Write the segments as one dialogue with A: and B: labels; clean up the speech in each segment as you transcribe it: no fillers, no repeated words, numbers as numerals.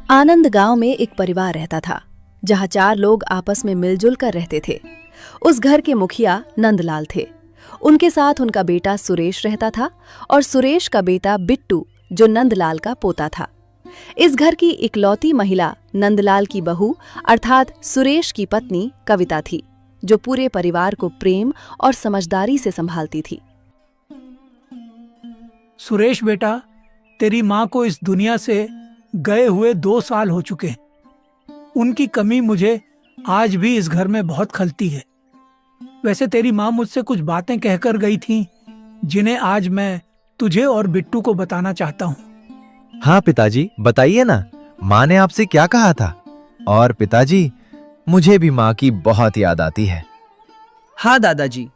A: आनंद गांव में एक परिवार रहता था जहां 4 लोग आपस में मिलजुल कर रहते थे। उस घर के मुखिया नंदलाल थे। उनके साथ उनका बेटा सुरेश रहता था और सुरेश का बेटा बिट्टू जो नंदलाल का पोता था। इस घर की इकलौती महिला नंदलाल की बहू अर्थात सुरेश की पत्नी कविता थी, जो पूरे परिवार को प्रेम और समझदारी से संभालती थी।
B: सुरेश बेटा, तेरी माँ को इस दुनिया से गए हुए 2 साल हो चुके हैं। उनकी कमी मुझे आज भी इस घर में बहुत खलती है। वैसे तेरी माँ मुझसे कुछ बातें कहकर गई थीं, जिन्हें आज मैं तुझे और बिट्टू को बताना चाहता हूँ।
C: हाँ पिताजी, बताइए ना, माँ ने आपसे क्या कहा था? और पिताजी, मुझे भी माँ की बहुत याद आती है।
D: हाँ दादाजी,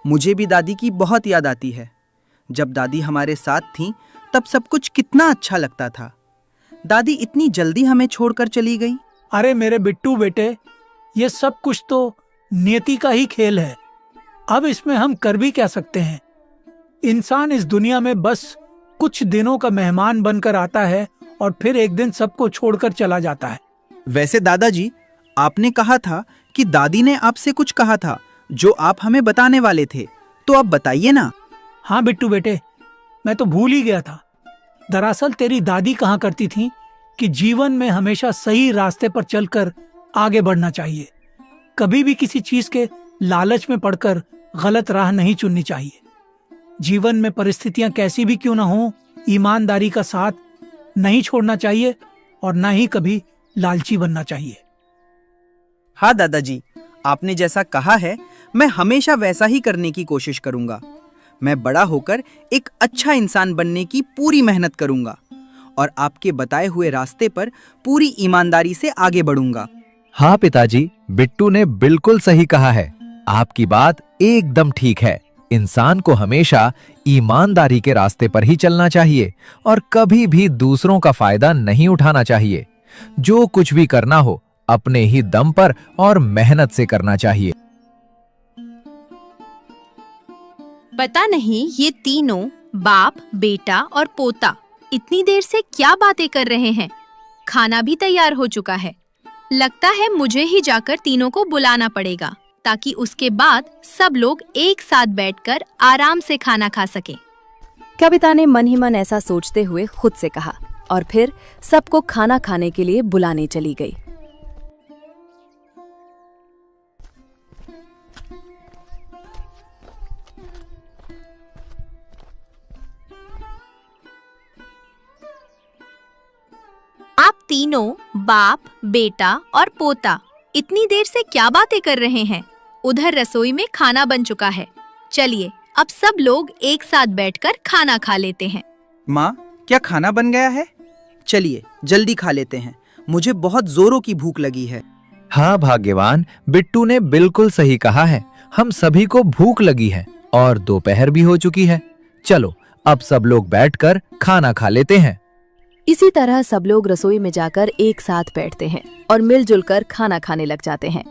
D: मुझे भी दादी की बहुत याद आती है। जब दादी हमारे साथ थीं, तब सब कुछ कितना अच्छा लगता था। दादी इतनी जल्दी हमें छोड़कर चली गई।
B: अरे मेरे बिट्टू बेटे, ये सब कुछ तो नियति का ही खेल है। अब इसमें हम कर भी क्या सकते हैं? इंसान इस दुनिया में बस कुछ दिनों का मेहमान बनकर आता है और फिर एक दिन सबको छोड़कर चला जाता है।
D: वैसे दादाजी, आपने कहा था कि दादी ने आपसे कुछ कहा था जो आप हमें बताने वाले थे, तो आप बताइए ना।
B: हाँ बिट्टू बेटे, मैं तो भूल ही गया था। दरअसल तेरी दादी कहा करती थी कि जीवन में हमेशा सही रास्ते पर चलकर आगे बढ़ना चाहिए। कभी भी किसी चीज के लालच में पड़कर गलत राह नहीं चुननी चाहिए। जीवन में परिस्थितियां कैसी भी क्यों ना हो, ईमानदारी का साथ नहीं छोड़ना चाहिए और ना ही कभी लालची बनना चाहिए।
D: हाँ दादाजी, आपने जैसा कहा है मैं हमेशा वैसा ही करने की कोशिश करूंगा। मैं बड़ा होकर एक अच्छा इंसान बनने की पूरी मेहनत करूंगा और आपके बताए हुए रास्ते पर पूरी ईमानदारी से आगे बढ़ूंगा।
C: हाँ पिताजी, बिट्टू ने बिल्कुल सही कहा है। आपकी बात एकदम ठीक है। इंसान को हमेशा ईमानदारी के रास्ते पर ही चलना चाहिए और कभी भी दूसरों का फायदा नहीं उठाना चाहिए। जो कुछ भी करना हो अपने ही दम पर और मेहनत से करना चाहिए।
E: पता नहीं ये तीनों बाप, बेटा और पोता इतनी देर से क्या बातें कर रहे हैं। खाना भी तैयार हो चुका है। लगता है मुझे ही जाकर तीनों को बुलाना पड़ेगा ताकि उसके बाद सब लोग एक साथ बैठकर आराम से खाना खा सकें।
A: कविता ने मन ही मन ऐसा सोचते हुए खुद से कहा और फिर सबको खाना खाने के लिए बुलाने चली गई।
E: आप तीनों बाप, बेटा और पोता इतनी देर से क्या बातें कर रहे हैं? उधर रसोई में खाना बन चुका है। चलिए अब सब लोग एक साथ बैठकर खाना खा लेते हैं।
D: माँ, क्या खाना बन गया है? चलिए जल्दी खा लेते हैं। मुझे बहुत जोरों की भूख लगी है।
C: हाँ भाग्यवान, बिट्टू ने बिल्कुल सही कहा है। हम सभी को भूख लगी है और दोपहर भी हो चुकी है। चलो अब सब लोग बैठकर खाना खा लेते हैं।
A: इसी तरह सब लोग रसोई में जाकर एक साथ बैठते हैं और मिलजुल कर खाना खाने लग जाते हैं।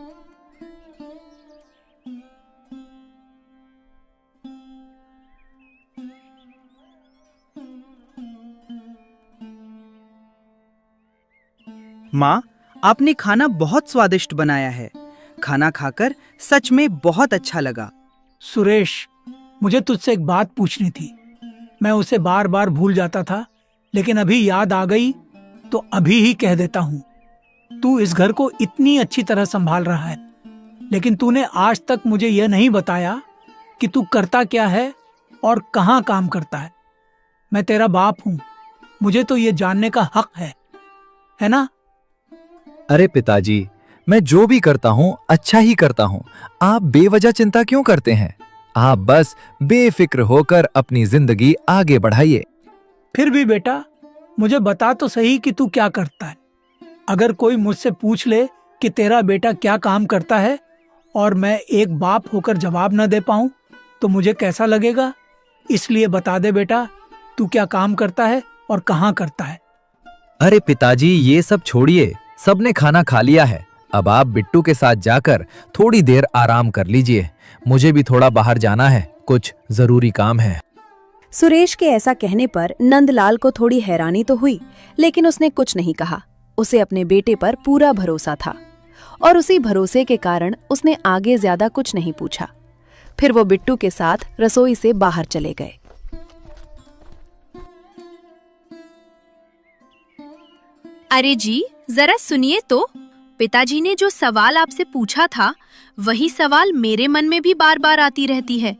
D: माँ, आपने खाना बहुत स्वादिष्ट बनाया है। खाना खाकर सच में बहुत अच्छा लगा।
B: सुरेश, मुझे तुझसे एक बात पूछनी थी। मैं उसे बार बार भूल जाता था, लेकिन अभी याद आ गई तो अभी ही कह देता हूँ। तू इस घर को इतनी अच्छी तरह संभाल रहा है, लेकिन तूने आज तक मुझे यह नहीं बताया कि तू करता क्या है और कहाँ काम करता है। मैं तेरा बाप हूँ, मुझे तो ये जानने का हक है ना?
C: अरे पिताजी, मैं जो भी करता हूँ अच्छा ही करता हूँ। आप बेवजह चिंता क्यों करते हैं? आप बस बेफिक्र होकर अपनी जिंदगी आगे बढ़ाइए।
B: फिर भी बेटा, मुझे बता तो सही कि तू क्या करता है। अगर कोई मुझसे पूछ ले कि तेरा बेटा क्या काम करता है और मैं एक बाप होकर जवाब न दे पाऊं तो मुझे कैसा लगेगा? इसलिए बता दे बेटा, तू क्या काम करता है और कहाँ करता है।
C: अरे पिताजी, ये सब छोड़िए। सबने खाना खा लिया है। अब आप बिट्टू के साथ जाकर थोड़ी देर आराम कर लीजिए। मुझे भी थोड़ा बाहर जाना है, कुछ जरूरी काम है।
A: सुरेश के ऐसा कहने पर नंदलाल को थोड़ी हैरानी तो हुई, लेकिन उसने कुछ नहीं कहा। उसे अपने बेटे पर पूरा भरोसा था और उसी भरोसे के कारण उसने आगे ज्यादा कुछ नहीं पूछा। फिर वो बिट्टू के साथ रसोई से बाहर चले गए।
E: अरे जी, जरा सुनिए तो, पिताजी ने जो सवाल आपसे पूछा था वही सवाल मेरे मन में भी बार बार आती रहती है।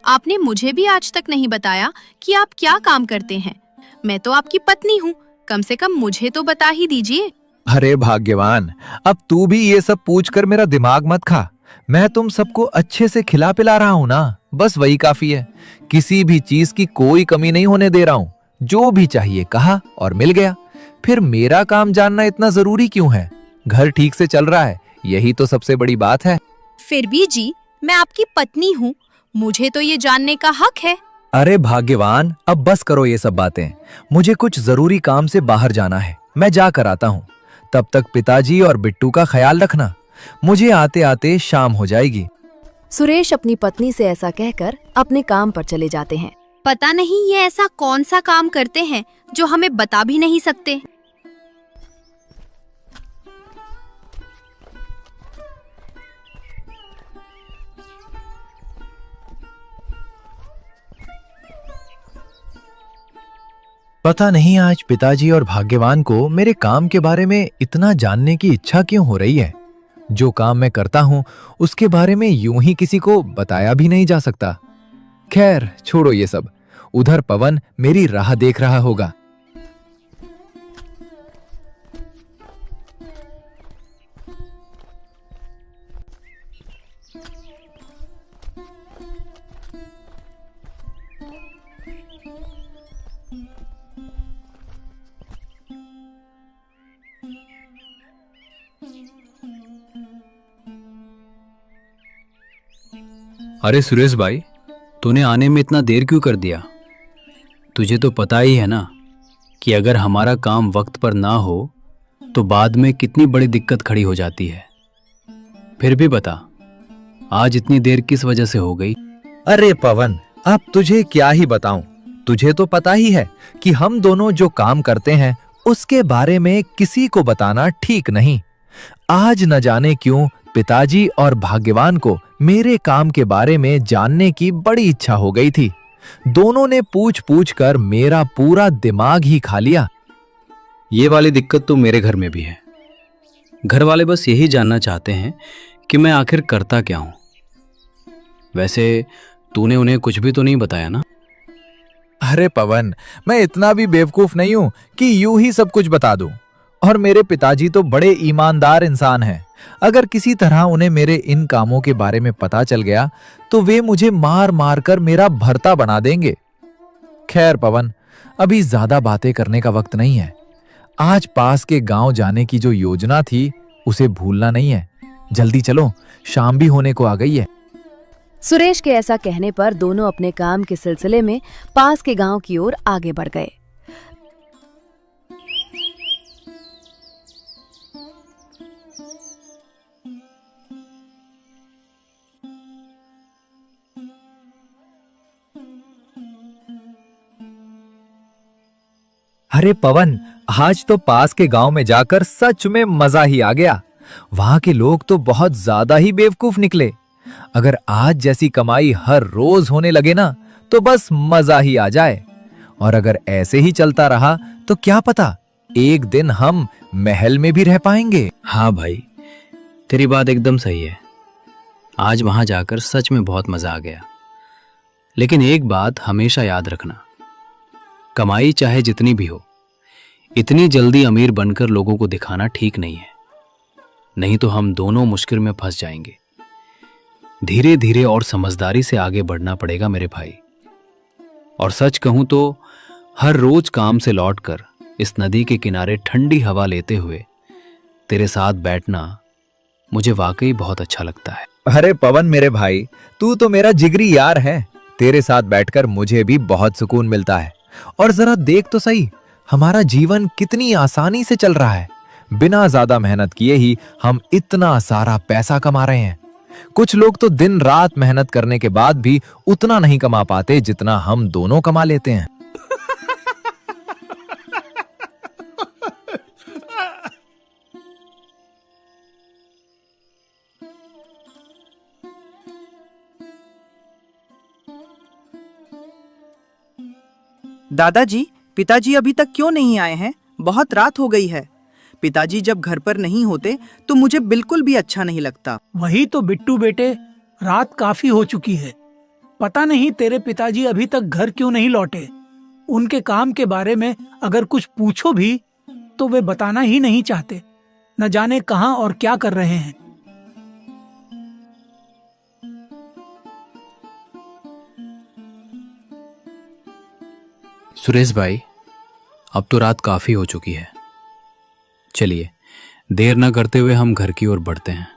E: आपने मुझे भी आज तक नहीं बताया कि आप क्या काम करते हैं। मैं तो आपकी पत्नी हूँ, कम से कम मुझे तो बता ही दीजिए।
C: अरे भाग्यवान, अब तू भी ये सब पूछकर मेरा दिमाग मत खा। मैं तुम सबको अच्छे से खिला पिला रहा हूँ ना, बस वही काफी है। किसी भी चीज की कोई कमी नहीं होने दे रहा हूँ। जो भी चाहिए कहा और मिल गया। फिर मेरा काम जानना इतना जरूरी क्यों है? घर ठीक से चल रहा है, यही तो सबसे बड़ी बात है।
E: फिर भी जी, मैं आपकी पत्नी हूँ, मुझे तो ये जानने का हक है।
C: अरे भाग्यवान, अब बस करो ये सब बातें। मुझे कुछ जरूरी काम से बाहर जाना है, मैं जा कर आता हूँ। तब तक पिताजी और बिट्टू का ख्याल रखना। मुझे आते आते शाम हो जाएगी।
A: सुरेश अपनी पत्नी से ऐसा कहकर अपने काम पर चले जाते हैं।
E: पता नहीं ये ऐसा कौन सा काम करते हैं जो हमें बता भी नहीं सकते।
C: पता नहीं आज पिताजी और भाग्यवान को मेरे काम के बारे में इतना जानने की इच्छा क्यों हो रही है। जो काम मैं करता हूं उसके बारे में यूं ही किसी को बताया भी नहीं जा सकता। खैर छोड़ो ये सब। उधर पवन मेरी राह देख रहा होगा।
F: अरे सुरेश भाई, तूने आने में इतना देर क्यों कर दिया? तुझे तो पता ही है ना कि अगर हमारा काम वक्त पर ना हो तो बाद में कितनी बड़ी दिक्कत खड़ी हो जाती है। फिर भी बता, आज इतनी देर किस वजह से हो गई?
C: अरे पवन, अब तुझे क्या ही बताऊं। तुझे तो पता ही है कि हम दोनों जो काम करते हैं उसके बारे में किसी को बताना ठीक नहीं। आज न जाने क्यों पिताजी और भाग्यवान को मेरे काम के बारे में जानने की बड़ी इच्छा हो गई थी। दोनों ने पूछ पूछ कर मेरा पूरा दिमाग ही खा लिया।
F: ये वाली दिक्कत तो मेरे घर में भी है। घर वाले बस यही जानना चाहते हैं कि मैं आखिर करता क्या हूं। वैसे तूने उन्हें कुछ भी तो नहीं बताया ना?
C: अरे पवन, मैं इतना भी बेवकूफ नहीं हूं कि यूं ही सब कुछ बता दूं। और मेरे पिताजी तो बड़े ईमानदार इंसान हैं। अगर किसी तरह उन्हें मेरे इन कामों के बारे में पता चल गया तो वे मुझे मार मार कर मेरा भर्ता बना देंगे। खैर पवन, अभी ज्यादा बातें करने का वक्त नहीं है। आज पास के गांव जाने की जो योजना थी उसे भूलना नहीं है। जल्दी चलो, शाम भी होने को आ गई है।
A: सुरेश के ऐसा कहने पर दोनों अपने काम के सिलसिले में पास के गांव की ओर आगे बढ़ गए।
C: अरे पवन, आज तो पास के गांव में जाकर सच में मजा ही आ गया। वहां के लोग तो बहुत ज्यादा ही बेवकूफ निकले। अगर आज जैसी कमाई हर रोज होने लगे ना तो बस मजा ही आ जाए। और अगर ऐसे ही चलता रहा तो क्या पता एक दिन हम महल में भी रह पाएंगे।
F: हाँ भाई, तेरी बात एकदम सही है। आज वहां जाकर सच में बहुत मजा आ गया। लेकिन एक बात हमेशा याद रखना, कमाई चाहे जितनी भी हो, इतनी जल्दी अमीर बनकर लोगों को दिखाना ठीक नहीं है। नहीं तो हम दोनों मुश्किल में फंस जाएंगे। धीरे धीरे और समझदारी से आगे बढ़ना पड़ेगा मेरे भाई। और सच कहूं तो हर रोज काम से लौटकर इस नदी के किनारे ठंडी हवा लेते हुए तेरे साथ बैठना मुझे वाकई बहुत अच्छा लगता है।
C: अरे पवन मेरे भाई, तू तो मेरा जिगरी यार है। तेरे साथ बैठकर मुझे भी बहुत सुकून मिलता है। और जरा देख तो सही, हमारा जीवन कितनी आसानी से चल रहा है। बिना ज्यादा मेहनत किए ही हम इतना सारा पैसा कमा रहे हैं। कुछ लोग तो दिन रात मेहनत करने के बाद भी उतना नहीं कमा पाते जितना हम दोनों कमा लेते हैं।
D: दादाजी, पिताजी अभी तक क्यों नहीं आए हैं? बहुत रात हो गई है। पिताजी जब घर पर नहीं होते तो मुझे बिल्कुल भी अच्छा नहीं लगता।
B: वही तो बिट्टू बेटे, रात काफी हो चुकी है। पता नहीं तेरे पिताजी अभी तक घर क्यों नहीं लौटे। उनके काम के बारे में अगर कुछ पूछो भी तो वे बताना ही नहीं चाहते। न जाने कहां और क्या कर रहे हैं।
F: सुरेश भाई, अब तो रात काफी हो चुकी है। चलिए, देर न करते हुए हम घर की ओर बढ़ते हैं,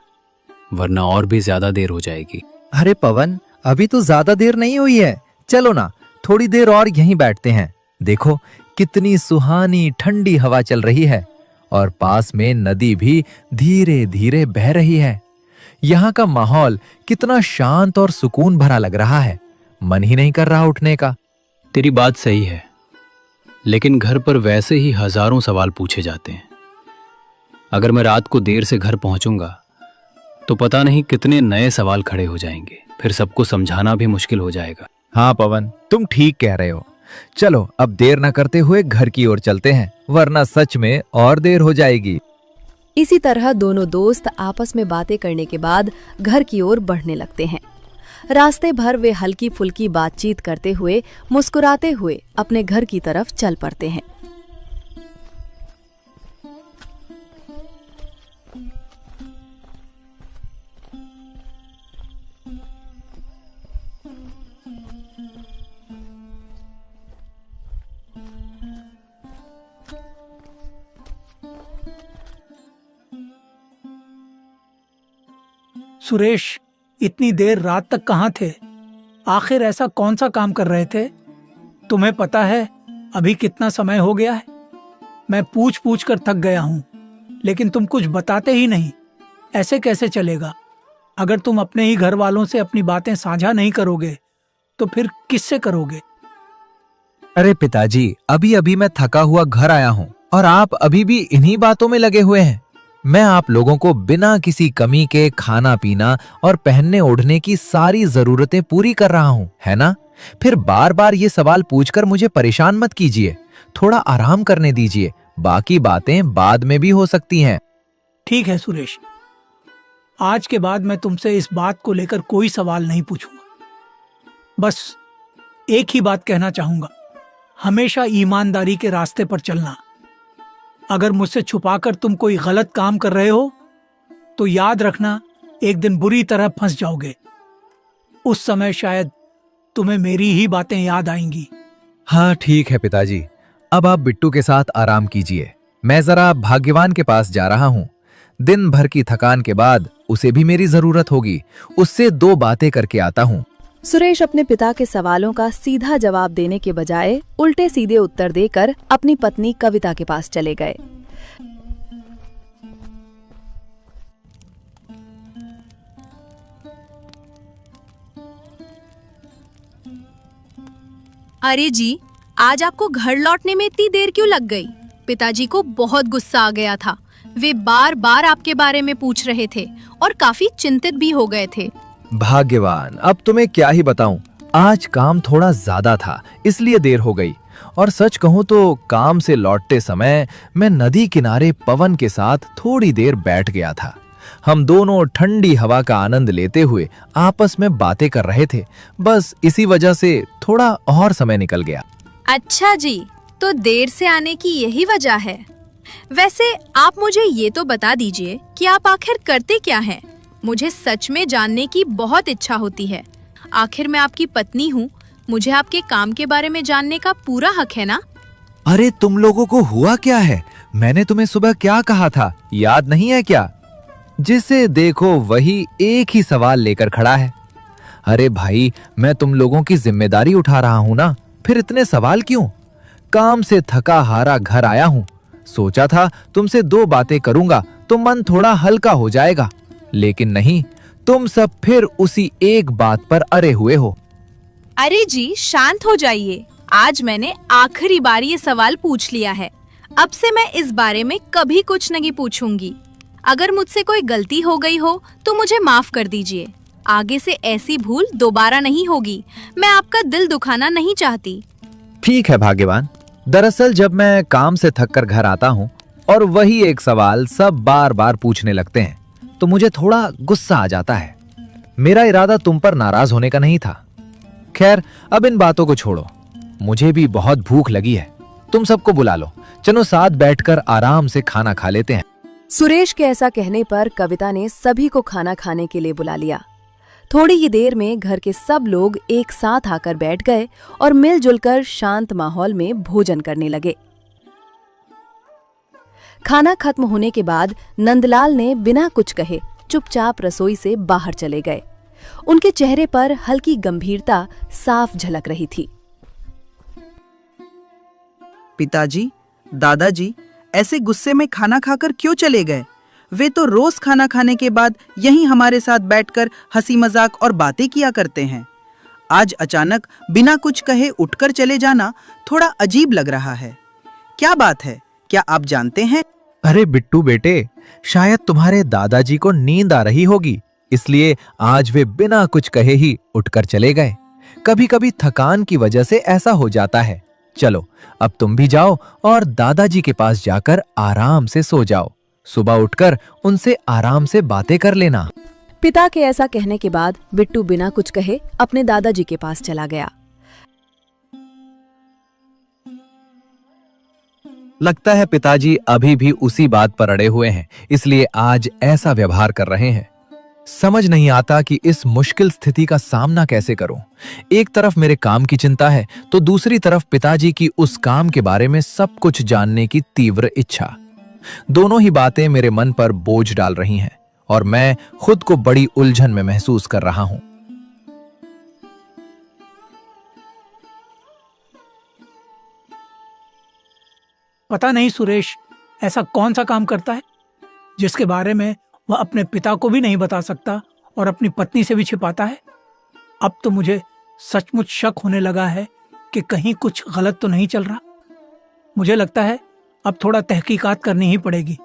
F: वरना और भी ज्यादा देर हो जाएगी।
C: अरे पवन, अभी तो ज्यादा देर नहीं हुई है। चलो ना, थोड़ी देर और यहीं बैठते हैं। देखो कितनी सुहानी ठंडी हवा चल रही है और पास में नदी भी धीरे धीरे बह रही है। यहाँ का माहौल कितना शांत और सुकून भरा लग रहा है। मन ही नहीं कर रहा उठने का।
F: तेरी बात सही है, लेकिन घर पर वैसे ही हजारों सवाल पूछे जाते हैं। अगर मैं रात को देर से घर पहुंचूंगा तो पता नहीं कितने नए सवाल खड़े हो जाएंगे। फिर सबको समझाना भी मुश्किल हो जाएगा।
C: हाँ पवन, तुम ठीक कह रहे हो। चलो अब देर न करते हुए घर की ओर चलते हैं, वरना सच में और देर हो जाएगी।
A: इसी तरह दोनों दोस्त आपस में बातें करने के बाद घर की ओर बढ़ने लगते हैं। रास्ते भर वे हल्की फुल्की बातचीत करते हुए, मुस्कुराते हुए अपने घर की तरफ चल पड़ते हैं।
B: सुरेश, इतनी देर रात तक कहाँ थे? आखिर ऐसा कौन सा काम कर रहे थे? तुम्हें पता है अभी कितना समय हो गया है? मैं पूछ पूछ कर थक गया हूँ, लेकिन तुम कुछ बताते ही नहीं। ऐसे कैसे चलेगा? अगर तुम अपने ही घर वालों से अपनी बातें साझा नहीं करोगे तो फिर किससे करोगे?
C: अरे पिताजी, अभी अभी मैं थका हुआ घर आया हूँ और आप अभी भी इन्हीं बातों में लगे हुए हैं। मैं आप लोगों को बिना किसी कमी के खाना पीना और पहनने ओढ़ने की सारी जरूरतें पूरी कर रहा हूँ, है ना? फिर बार बार ये सवाल पूछकर मुझे परेशान मत कीजिए। थोड़ा आराम करने दीजिए, बाकी बातें बाद में भी हो सकती हैं।
B: ठीक है सुरेश, आज के बाद मैं तुमसे इस बात को लेकर कोई सवाल नहीं पूछूंगा। बस एक ही बात कहना चाहूंगा, हमेशा ईमानदारी के रास्ते पर चलना। अगर मुझसे छुपाकर तुम कोई गलत काम कर रहे हो तो याद रखना, एक दिन बुरी तरह फंस जाओगे। उस समय शायद तुम्हें मेरी ही बातें याद आएंगी।
C: हाँ ठीक है पिताजी, अब आप बिट्टू के साथ आराम कीजिए। मैं जरा भाग्यवान के पास जा रहा हूँ। दिन भर की थकान के बाद उसे भी मेरी जरूरत होगी। उससे 2 बातें करके आता हूँ।
A: सुरेश अपने पिता के सवालों का सीधा जवाब देने के बजाय उल्टे सीधे उत्तर देकर अपनी पत्नी कविता के पास चले गए।
E: अरे जी, आज आपको घर लौटने में इतनी देर क्यों लग गई? पिताजी को बहुत गुस्सा आ गया था। वे बार बार आपके बारे में पूछ रहे थे और काफी चिंतित भी हो गए थे।
C: भाग्यवान, अब तुम्हें क्या ही बताऊं। आज काम थोड़ा ज्यादा था, इसलिए देर हो गई। और सच कहूं तो काम से लौटते समय मैं नदी किनारे पवन के साथ थोड़ी देर बैठ गया था। हम दोनों ठंडी हवा का आनंद लेते हुए आपस में बातें कर रहे थे। बस इसी वजह से थोड़ा और समय निकल गया।
E: अच्छा जी, तो देर से आने की यही वजह है। वैसे आप मुझे ये तो बता दीजिए कि आप आखिर करते क्या हैं? मुझे सच में जानने की बहुत इच्छा होती है। आखिर मैं आपकी पत्नी हूँ, मुझे आपके काम के बारे में जानने का पूरा हक है ना?
C: अरे तुम लोगों को हुआ क्या है? मैंने तुम्हें सुबह क्या कहा था, याद नहीं है क्या? जिसे देखो वही एक ही सवाल लेकर खड़ा है। अरे भाई, मैं तुम लोगों की जिम्मेदारी उठा रहा हूँ ना, फिर इतने सवाल क्यों? काम से थका हारा घर आया हूँ, सोचा था तुमसे 2 बातें करूंगा तो मन थोड़ा हल्का हो जाएगा, लेकिन नहीं, तुम सब फिर उसी एक बात पर अड़े हुए हो।
E: अरे जी, शांत हो जाइए। आज मैंने आखिरी बार ये सवाल पूछ लिया है। अब से मैं इस बारे में कभी कुछ नहीं पूछूंगी। अगर मुझसे कोई गलती हो गई हो तो मुझे माफ कर दीजिए। आगे से ऐसी भूल दोबारा नहीं होगी। मैं आपका दिल दुखाना नहीं चाहती।
C: ठीक है भाग्यवान। दरअसल जब मैं काम से थक कर घर आता हूँ और वही एक सवाल सब बार बार पूछने लगते हैं तो मुझे थोड़ा गुस्सा आ जाता है। मेरा इरादा तुम पर नाराज होने का नहीं था। खैर, अब इन बातों को छोड़ो, मुझे भी बहुत भूख लगी है। तुम सबको बुला लो, चलो साथ बैठकर आराम से खाना खा लेते हैं।
A: सुरेश के ऐसा कहने पर कविता ने सभी को खाना खाने के लिए बुला लिया। थोड़ी ही देर में घर के सब लोग एक साथ आकर बैठ गए और मिलजुल कर शांत माहौल में भोजन करने लगे। खाना खत्म होने के बाद नंदलाल ने बिना कुछ कहे चुपचाप रसोई से बाहर चले गए। उनके चेहरे पर हल्की गंभीरता साफ झलक रही थी।
D: पिताजी, दादाजी ऐसे गुस्से में खाना खाकर क्यों चले गए? वे तो रोज खाना खाने के बाद यहीं हमारे साथ बैठकर हंसी मजाक और बातें किया करते हैं। आज अचानक बिना कुछ कहे उठकर चले जाना थोड़ा अजीब लग रहा है। क्या बात है, क्या आप जानते हैं?
C: अरे बिट्टू बेटे, शायद तुम्हारे दादाजी को नींद आ रही होगी, इसलिए आज वे बिना कुछ कहे ही उठकर चले गए। कभी कभी थकान की वजह से ऐसा हो जाता है। चलो अब तुम भी जाओ और दादाजी के पास जाकर आराम से सो जाओ। सुबह उठकर उनसे आराम से बातें कर लेना।
A: पिता के ऐसा कहने के बाद बिट्टू बिना कुछ कहे अपने दादाजी के पास चला गया।
C: लगता है पिताजी अभी भी उसी बात पर अड़े हुए हैं, इसलिए आज ऐसा व्यवहार कर रहे हैं। समझ नहीं आता कि इस मुश्किल स्थिति का सामना कैसे करूं। एक तरफ मेरे काम की चिंता है तो दूसरी तरफ पिताजी की उस काम के बारे में सब कुछ जानने की तीव्र इच्छा। दोनों ही बातें मेरे मन पर बोझ डाल रही हैं और मैं खुद को बड़ी उलझन में महसूस कर रहा हूं।
B: पता नहीं सुरेश ऐसा कौन सा काम करता है जिसके बारे में वह अपने पिता को भी नहीं बता सकता और अपनी पत्नी से भी छिपाता है। अब तो मुझे सचमुच शक होने लगा है कि कहीं कुछ गलत तो नहीं चल रहा। मुझे लगता है अब थोड़ा तहकीकात करनी ही पड़ेगी।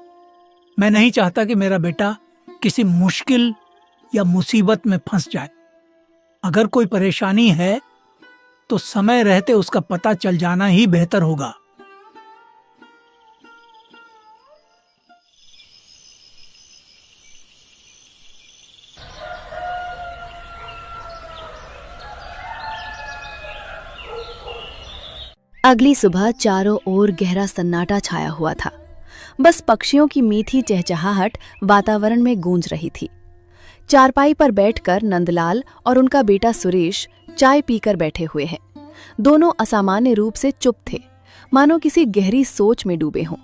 B: मैं नहीं चाहता कि मेरा बेटा किसी मुश्किल या मुसीबत में फंस जाए। अगर कोई परेशानी है तो समय रहते उसका पता चल जाना ही बेहतर होगा।
A: अगली सुबह चारों ओर गहरा सन्नाटा छाया हुआ था। बस पक्षियों की मीठी चहचहाहट वातावरण में गूंज रही थी। चारपाई पर बैठकर नंदलाल और उनका बेटा सुरेश चाय पीकर बैठे हुए हैं। दोनों असामान्य रूप से चुप थे, मानो किसी गहरी सोच में डूबे हों।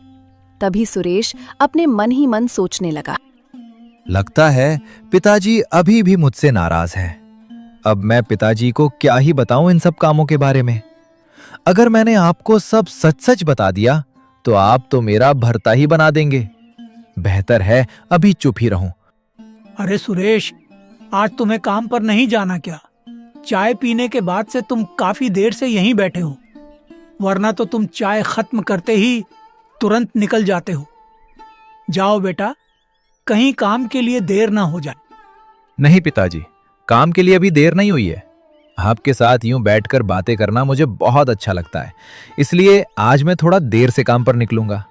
A: तभी सुरेश अपने मन ही मन सोचने लगा।
C: लगता है पिताजी अभी भी मुझसे नाराज हैं। अब मैं पिताजी को क्या ही बताऊं इन सब कामों के बारे में। अगर मैंने आपको सब सच सच बता दिया तो आप तो मेरा भरता ही बना देंगे। बेहतर है अभी चुप ही रहूं।
B: अरे सुरेश, आज तुम्हें काम पर नहीं जाना क्या? चाय पीने के बाद से तुम काफी देर से यहीं बैठे हो, वरना तो तुम चाय खत्म करते ही तुरंत निकल जाते हो। जाओ बेटा, कहीं काम के लिए देर ना हो जाए।
C: नहीं पिताजी, काम के लिए अभी देर नहीं हुई है। आपके साथ यूं बैठकर बातें करना मुझे बहुत अच्छा लगता है, इसलिए आज मैं थोड़ा देर से काम पर निकलूंगा।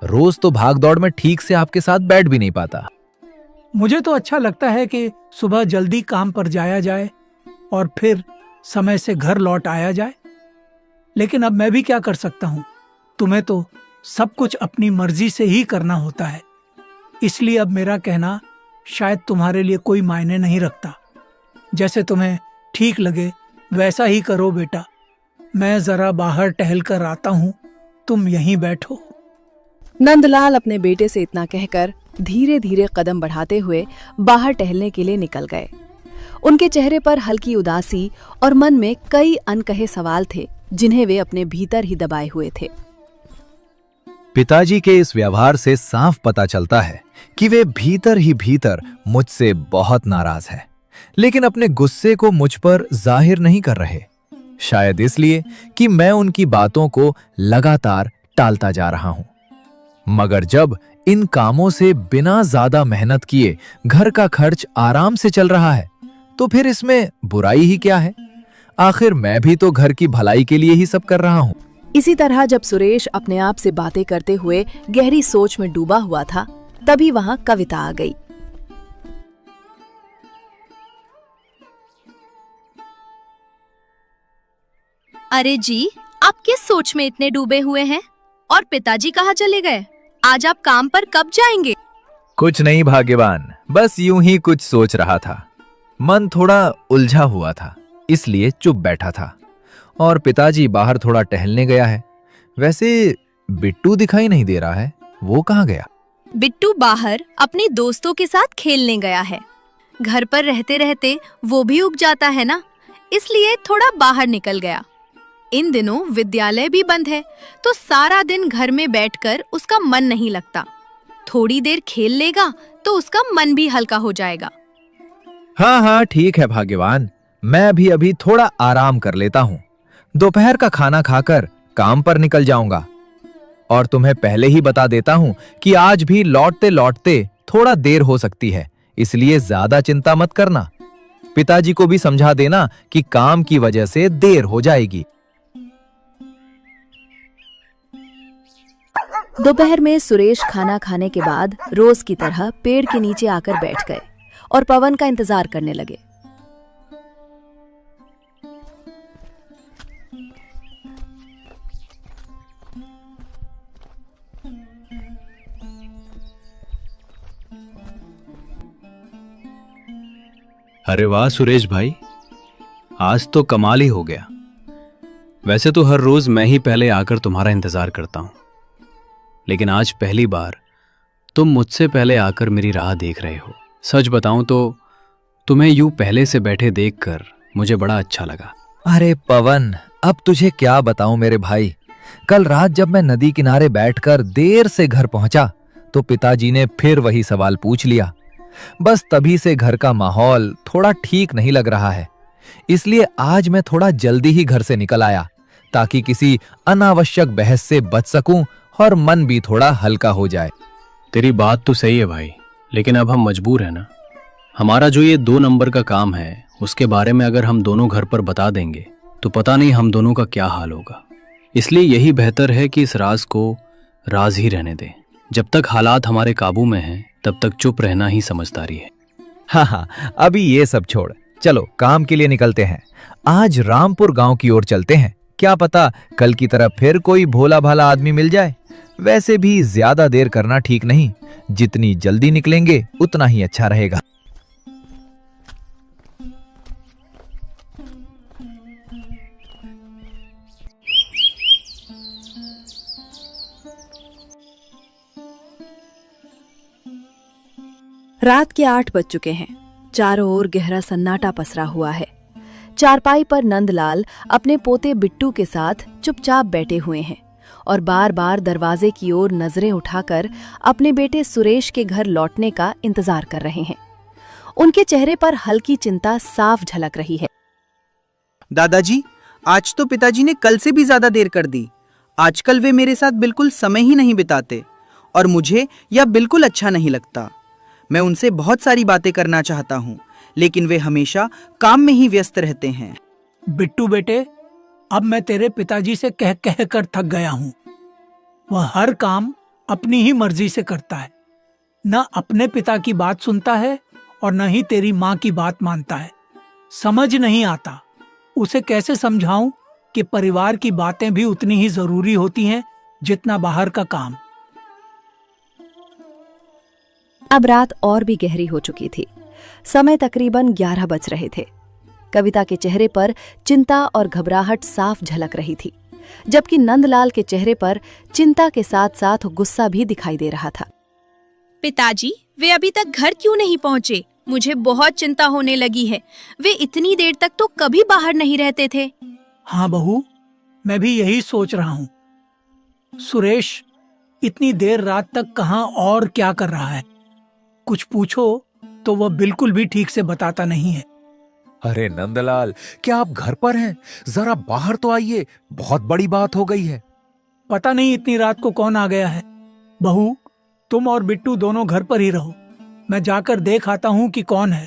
C: रोज तो भाग दौड़ में ठीक से आपके साथ बैठ भी नहीं पाता।
B: मुझे तो अच्छा लगता है कि सुबह जल्दी काम पर जाया जाए और फिर समय से घर लौट आया जाए, लेकिन अब मैं भी क्या कर सकता हूँ। तुम्हें तो सब कुछ अपनी मर्जी से ही करना होता है, इसलिए अब मेरा कहना शायद तुम्हारे लिए कोई मायने नहीं रखता। जैसे तुम्हें ठीक लगे वैसा ही करो बेटा। मैं जरा बाहर टहल कर आता हूँ, तुम यहीं बैठो।
A: नंदलाल अपने बेटे से इतना कहकर धीरे धीरे कदम बढ़ाते हुए बाहर टहलने के लिए निकल गए। उनके चेहरे पर हल्की उदासी और मन में कई अनकहे सवाल थे जिन्हें वे अपने भीतर ही दबाए हुए थे।
C: पिताजी के इस व्यवहार से साफ पता चलता है कि वे भीतर ही भीतर मुझसे बहुत नाराज हैं, लेकिन अपने गुस्से को मुझ पर जाहिर नहीं कर रहे। शायद इसलिए कि मैं उनकी बातों को लगातार टालता जा रहा हूं। मगर जब इन कामों से बिना ज्यादा मेहनत किए घर का खर्च आराम से चल रहा है तो फिर इसमें बुराई ही क्या है। आखिर मैं भी तो घर की भलाई के लिए ही सब कर रहा हूँ।
A: इसी तरह जब सुरेश अपने आप से बातें करते हुए गहरी सोच में डूबा हुआ था, तभी वहां कविता आ गई।
E: अरे जी, आप किस सोच में इतने डूबे हुए हैं? और पिताजी कहाँ चले गए? आज आप काम पर कब जाएंगे?
C: कुछ नहीं भाग्यवान, बस यूं ही कुछ सोच रहा था। मन थोड़ा उलझा हुआ था, इसलिए चुप बैठा था। और पिताजी बाहर थोड़ा टहलने गया है। वैसे बिट्टू दिखाई नहीं दे रहा है, वो कहाँ गया?
E: बिट्टू बाहर अपने दोस्तों के साथ खेलने गया है। घर पर रहते रहते वो भी उब जाता है ना, इसलिए थोड़ा बाहर निकल गया। इन दिनों विद्यालय भी बंद है, तो सारा दिन घर में बैठकर उसका मन नहीं लगता। थोड़ी देर खेल लेगा तो उसका मन भी हल्का हो जाएगा।
C: हाँ हाँ ठीक है भाग्यवान, मैं भी अभी थोड़ा आराम कर लेता हूँ। दोपहर का खाना खाकर काम पर निकल जाऊंगा। और तुम्हें पहले ही बता देता हूँ कि आज भी लौटते लौटते थोड़ा देर हो सकती है, इसलिए ज्यादा चिंता मत करना। पिताजी को भी समझा देना कि काम की वजह से देर हो जाएगी।
A: दोपहर में सुरेश खाना खाने के बाद रोज की तरह पेड़ के नीचे आकर बैठ गए और पवन का इंतजार करने लगे।
F: अरे वाह सुरेश भाई, आज तो कमाल ही हो गया। वैसे तो हर रोज मैं ही पहले आकर तुम्हारा इंतजार करता हूं, लेकिन आज पहली बार तुम मुझसे पहले आकर मेरी राह देख रहे हो। सच बताऊं तो तुम्हें यूं पहले से बैठे देखकर मुझे बड़ा अच्छा लगा।
C: अरे पवन, अब तुझे क्या बताऊं मेरे भाई। कल रात जब मैं नदी किनारे बैठकर देर से घर पहुंचा तो पिताजी ने फिर वही सवाल पूछ लिया। बस तभी से घर का माहौल थोड़ा ठीक नहीं लग रहा है, इसलिए आज मैं थोड़ा जल्दी ही घर से निकल आया ताकि किसी अनावश्यक बहस से बच सकूं और मन भी थोड़ा हल्का हो जाए।
F: तेरी बात तो सही है भाई, लेकिन अब हम मजबूर हैं ना। हमारा जो ये 2 नंबर का काम है, उसके बारे में अगर हम दोनों घर पर बता देंगे तो पता नहीं हम दोनों का क्या हाल होगा। इसलिए यही बेहतर है कि इस राज को राज ही रहने दें। जब तक हालात हमारे काबू में हैं, तब तक चुप रहना ही समझदारी है।
C: हाँ हाँ, अभी ये सब छोड़, चलो काम के लिए निकलते हैं। आज रामपुर गांव की ओर चलते हैं। क्या पता कल की तरह फिर कोई भोला भाला आदमी मिल जाए। वैसे भी ज्यादा देर करना ठीक नहीं, जितनी जल्दी निकलेंगे उतना ही अच्छा रहेगा।
A: रात के 8 बज चुके हैं। चारों ओर गहरा सन्नाटा पसरा हुआ है। चारपाई पर नंदलाल अपने पोते बिट्टू के साथ चुपचाप बैठे हुए हैं और बार बार दरवाजे की ओर नजरें उठाकर अपने बेटे सुरेश के घर लौटने का इंतजार कर रहे हैं। उनके चेहरे पर हल्की चिंता साफ झलक रही है।
D: दादाजी, आज तो पिताजी ने कल से भी ज्यादा देर कर दी। आजकल वे मेरे साथ बिल्कुल समय ही नहीं बिताते और मुझे यह बिल्कुल अच्छा नहीं लगता। मैं उनसे बहुत सारी बातें करना चाहता हूँ, लेकिन वे हमेशा काम में ही व्यस्त रहते हैं।
B: बिट्टू बेटे, अब मैं तेरे पिताजी से कह कह कर थक गया हूँ। वह हर काम अपनी ही मर्जी से करता है, न अपने पिता की बात सुनता है और न ही तेरी माँ की बात मानता है। समझ नहीं आता उसे कैसे समझाऊं कि परिवार की बातें भी उतनी ही जरूरी होती हैं जितना बाहर का काम।
A: अब रात और भी गहरी हो चुकी थी। समय तकरीबन 11 बज रहे थे। कविता के चेहरे पर चिंता और घबराहट साफ झलक रही थी, जबकि नंदलाल के चेहरे पर चिंता के साथ साथ गुस्सा भी दिखाई दे रहा था।
E: पिताजी, वे अभी तक घर क्यों नहीं पहुँचे? मुझे बहुत चिंता होने लगी है। वे इतनी देर तक तो कभी बाहर नहीं रहते थे।
B: हाँ बहू, मैं भी यही सोच रहा हूँ। सुरेश इतनी देर रात तक कहाँ और क्या कर रहा है? कुछ पूछो तो वह बिल्कुल भी ठीक से बताता नहीं है।
G: अरे नंदलाल, क्या आप घर पर हैं? जरा बाहर तो आइए, बहुत बड़ी बात हो गई है।
B: पता नहीं इतनी रात को कौन आ गया है। बहू, तुम और बिट्टू दोनों घर पर ही रहो, मैं जाकर देख आता हूँ कि कौन है।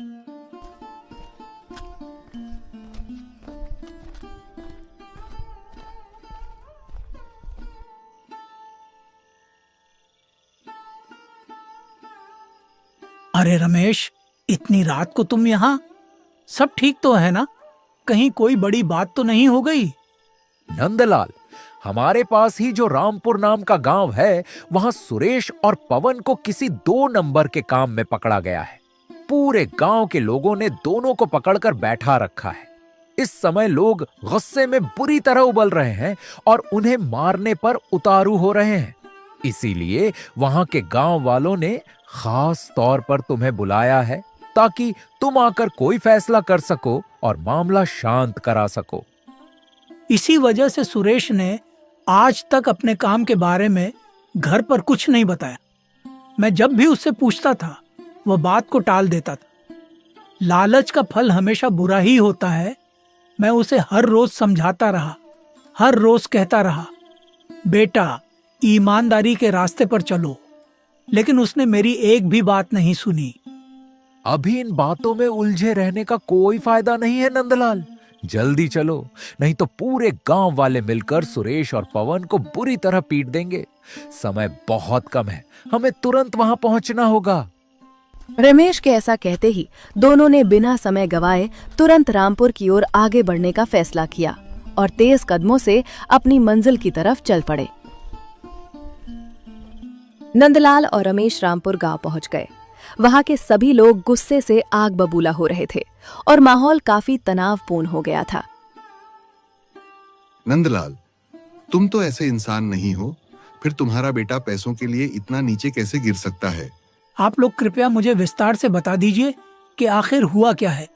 B: अरे रमेश, इतनी रात को तुम यहाँ? सब ठीक तो है ना? कहीं कोई बड़ी बात तो नहीं हो गई?
G: नंदलाल, हमारे पास ही जो रामपुर नाम का गांव है, वहां सुरेश और पवन को किसी 2 नंबर के काम में पकड़ा गया है। पूरे गांव के लोगों ने दोनों को पकड़कर बैठा रखा है। इस समय लोग गुस्से में बुरी तरह उबल रहे हैं और उन्हें मारने पर उतारू हो रहे हैं। इसीलिए वहां के गांव वालों ने खास तौर पर तुम्हें बुलाया है ताकि तुम आकर कोई फैसला कर सको और मामला शांत करा सको।
B: इसी वजह से सुरेश ने आज तक अपने काम के बारे में घर पर कुछ नहीं बताया। मैं जब भी उससे पूछता था, वह बात को टाल देता था। लालच का फल हमेशा बुरा ही होता है। मैं उसे हर रोज समझाता रहा, हर रोज कहता रहा, बेटा ईमानदारी के रास्ते पर चलो, लेकिन उसने मेरी एक भी बात नहीं सुनी।
G: अभी इन बातों में उलझे रहने का कोई फायदा नहीं है नंदलाल। जल्दी चलो, नहीं तो पूरे गांव वाले मिलकर सुरेश और पवन को बुरी तरह पीट देंगे। समय बहुत कम है, हमें तुरंत वहां पहुंचना होगा।
A: रमेश के ऐसा कहते ही दोनों ने बिना समय गवाए तुरंत रामपुर की ओर आगे बढ़ने का फैसला किया और तेज कदमों से अपनी मंजिल की तरफ चल पड़े। नंदलाल और रमेश रामपुर गांव पहुंच गए। वहां के सभी लोग गुस्से से आग बबूला हो रहे थे और माहौल काफी तनावपूर्ण हो गया था।
H: नंदलाल, तुम तो ऐसे इंसान नहीं हो, फिर तुम्हारा बेटा पैसों के लिए इतना नीचे कैसे गिर सकता है?
B: आप लोग कृपया मुझे विस्तार से बता दीजिए कि आखिर हुआ क्या है,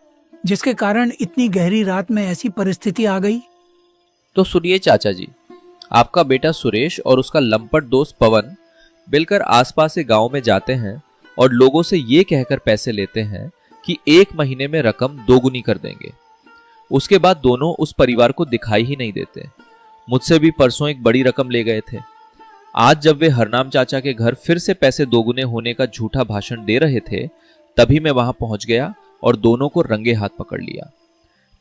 B: जिसके कारण इतनी गहरी रात में ऐसी परिस्थिति आ गई।
I: तो सुनिए चाचा जी, आपका बेटा सुरेश और उसका लंपट दोस्त पवन मिलकर आसपास के गांव में जाते हैं और लोगों से ये कहकर पैसे लेते हैं कि 1 महीने में रकम दोगुनी कर देंगे। उसके बाद दोनों उस परिवार को दिखाई ही नहीं देते। मुझसे भी परसों एक बड़ी रकम ले गए थे। आज जब वे हरनाम चाचा के घर फिर से पैसे दोगुने होने का झूठा भाषण दे रहे थे, तभी मैं वहां पहुंच गया और दोनों को रंगे हाथ पकड़ लिया।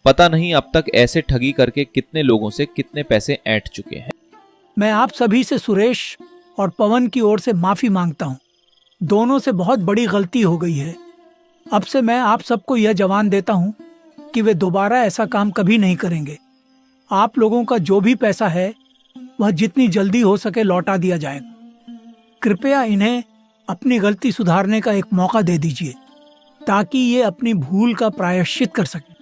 I: पता नहीं अब तक ऐसे ठगी करके कितने लोगों से कितने पैसे ऐंठ चुके हैं।
B: मैं आप सभी से सुरेश और पवन की ओर से माफी मांगता हूँ। दोनों से बहुत बड़ी गलती हो गई है। अब से मैं आप सबको यह जवान देता हूँ कि वे दोबारा ऐसा काम कभी नहीं करेंगे। आप लोगों का जो भी पैसा है वह जितनी जल्दी हो सके लौटा दिया जाएगा। कृपया इन्हें अपनी गलती सुधारने का एक मौका दे दीजिए ताकि ये अपनी भूल का प्रायश्चित कर सकें।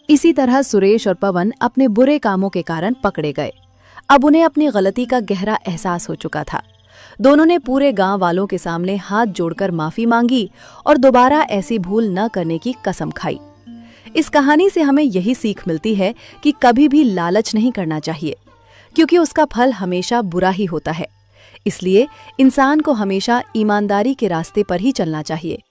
A: इसी तरह सुरेश और पवन अपने बुरे कामों के कारण पकड़े गए। अब उन्हें अपनी गलती का गहरा एहसास हो चुका था। दोनों ने पूरे गांव वालों के सामने हाथ जोड़कर माफी मांगी और दोबारा ऐसी भूल न करने की कसम खाई। इस कहानी से हमें यही सीख मिलती है कि कभी भी लालच नहीं करना चाहिए, क्योंकि उसका फल हमेशा बुरा ही होता है। इसलिए इंसान को हमेशा ईमानदारी के रास्ते पर ही चलना चाहिए।